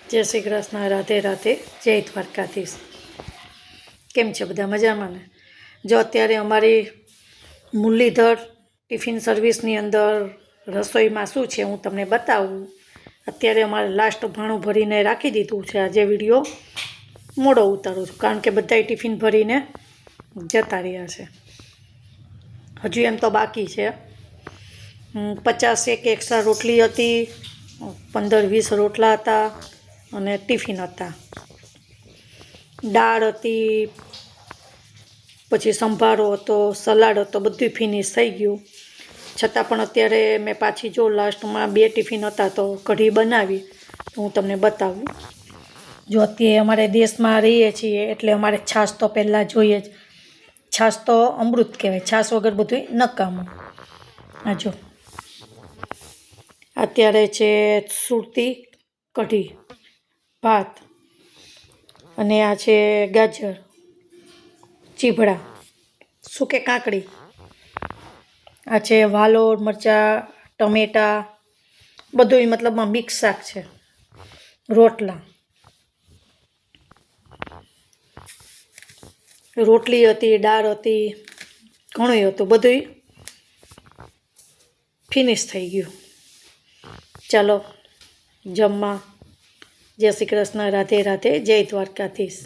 જય શ્રી કૃષ્ણ, રાધે રાધે, જય દ્વારકાધીશ। કેમ છે બધા? મજામાં ને? જો અત્યારે અમારી મુરલીધર ટિફિન સર્વિસની અંદર રસોઈમાં શું છે હું તમને બતાવું। અત્યારે અમારે લાસ્ટ ભાણું ભરીને રાખી દીધું છે। આજે વિડીયો મોડો ઉતારું છું કારણ કે બધાય ટિફિન ભરીને જતા રહ્યા છે। હજુ એમ તો બાકી છે। 50 એક્સ્ટ્રા રોટલી હતી, 15-20 રોટલા હતા અને ટિફિન હતા, દાળ હતી, પછી સંભારો હતો, સલાડ હતો, બધું ફિનિશ થઈ ગયું। છતાં પણ અત્યારે મેં પાછી જો લાસ્ટમાં 2 ટિફિન હતા તો કઢી બનાવી તો હું તમને બતાવું। જો અત્યારે અમારે દેશમાં રહીએ છીએ એટલે અમારે છાશ તો પહેલાં જોઈએ જ। છાશ તો અમૃત કહેવાય, છાશ વગર બધું નકામું। આ જો અત્યારે છે સુરતી કઢી, ભાત, અને આ છે ગાજર, ચીભડા, સૂકે કાકડી, આ છે વાલોળ, મરચાં, ટમેટા, બધું મતલબમાં મિક્સ શાક છે, રોટલા, રોટલી હતી, દાળ હતી, ઘણું હતું, બધું ફિનિશ થઈ ગયું। ચાલો જમવા। જય શ્રી કૃષ્ણ, રાધે રાધે, જય દ્વારકાધીશ।